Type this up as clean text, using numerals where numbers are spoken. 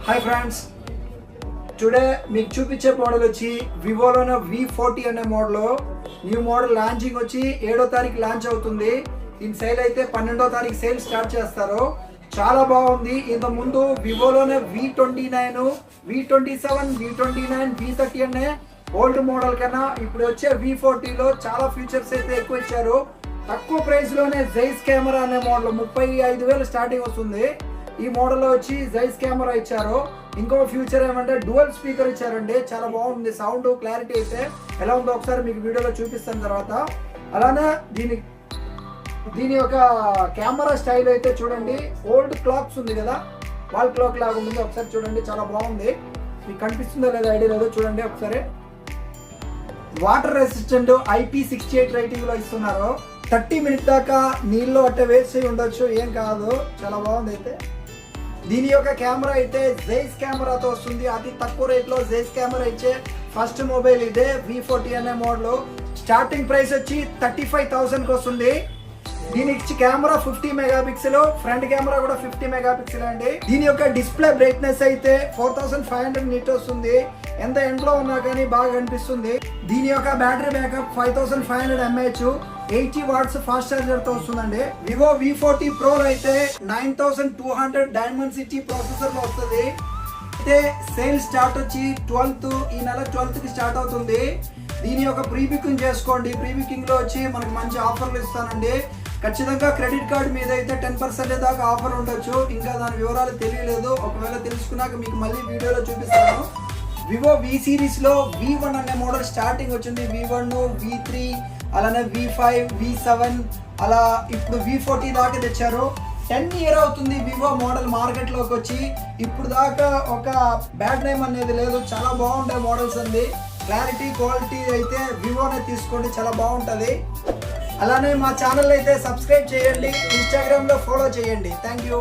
Hi friends, today మీకు చూపించే model వచ్చి వివోలోనే V40 అనే మోడల్. న్యూ మోడల్ లాంచింగ్ వచ్చి 7వ తారీఖు లాంచ్ అవుతుంది. దీని సేల్ అయితే 12వ తారీఖు సేల్ స్టార్ట్ చేస్తారు. చాలా బాగుంది. ఇంత ముందు వివోలోనే V29, V27, V29, V30 అనే ఓల్డ్ మోడల్ కన్నా ఇప్పుడు వచ్చే V40లో చాలా ఫీచర్స్ అయితే ఎక్కువ ఇచ్చారు. తక్కువ ప్రైస్ లోనే జైస్ కెమెరా అనే మోడల్ 35,000 స్టార్టింగ్ వస్తుంది. ఈ మోడల్లో వచ్చి జైస్ కెమెరా ఇచ్చారు. ఇంకో ఫ్యూచర్ ఏమంటే డ్యువల్ స్పీకర్ ఇచ్చారండి. చాలా బాగుంది. సౌండ్ క్లారిటీ అయితే ఎలా ఉందో ఒకసారి మీకు వీడియోలో చూపిస్తాను తర్వాత. అలానే దీని యొక్క కెమెరా స్టైల్ అయితే చూడండి. ఓల్డ్ క్లాక్స్ ఉంది కదా, వాల్ క్లాక్ లాగా ఉంటుంది. ఒకసారి చూడండి, చాలా బాగుంది. మీకు కనిపిస్తుందో లేదో ఐడియా లేదో చూడండి ఒకసారి. వాటర్ రెసిస్టెంట్ IP68 రైటింగ్ లో ఇస్తున్నారు. 30 మినిట్స్ దాకా నీళ్ళు అట్టే వేస్ట్ చేయి ఉండొచ్చు, ఏం కాదు. చాలా బాగుంది. అయితే దీని యొక్క కెమెరా అయితే జైస్ కెమెరాతో వస్తుంది. అతి తక్కువ రేట్ లో జైస్ కెమెరా ఇచ్చే ఫస్ట్ మొబైల్ ఇదే V40 అనే మోడల్. స్టార్టింగ్ ప్రైస్ వచ్చి 35,000 కి వస్తుంది. దీనికి కెమెరా 50 మెగాపిక్సెల్, ఫ్రంట్ కెమెరా కూడా 50 మెగాపిక్సెల్ అండి. దీని యొక్క డిస్ప్లే బ్రైట్నెస్ అయితే 4500 నిట్ వస్తుంది. ఎంత ఎండ్లో ఉన్నా కానీ బాగా కనిపిస్తుంది. దీని యొక్క battery backup 5500 mAh, 80 watts fast charger తో వస్తుందండి. వివో V40 Pro అయితే 9200 డైమెన్సిటీ ప్రాసెసర్ లో వస్తుంది. అయితే సేల్ స్టార్ట్ వచ్చి 12th, ఈ నెల 12th కి స్టార్ట్ అవుతుంది. దీని యొక్క ప్రీ బుకింగ్ చేసుకోండి. ప్రీ బుకింగ్ లో వచ్చి మనకు మంచి ఆఫర్లు ఇస్తానండి. ఖచ్చితంగా క్రెడిట్ కార్డ్ మీద అయితే 10% దాకా ఆఫర్ ఉండొచ్చు. ఇంకా దాని వివరాలు తెలియలేదు. ఒకవేళ తెలుసుకున్నాక మీకు మళ్ళీ వీడియోలో చూపిస్తాను. వివో V సిరీస్ లో V1 అనే మోడల్ స్టార్టింగ్ వచ్చింది. V1, V3, అలానే V5, V7, అలా ఇప్పుడు V40 దాకా తెచ్చారు. 10 ఇయర్ అవుతుంది వివో మోడల్ మార్కెట్ లోకి వచ్చి. ఇప్పుడు దాకా ఒక బ్యాడ్ నేమ్ అనేది లేదు. చాలా బాగుంటాయి మోడల్స్ అండి. క్లారిటీ, క్వాలిటీ అయితే వివోనే తీసుకోండి, చాలా బాగుంటుంది. అలానే మా ఛానల్ అయితే సబ్స్క్రైబ్ చేయండి, ఇన్స్టాగ్రామ్ లో ఫాలో చేయండి. Thank you.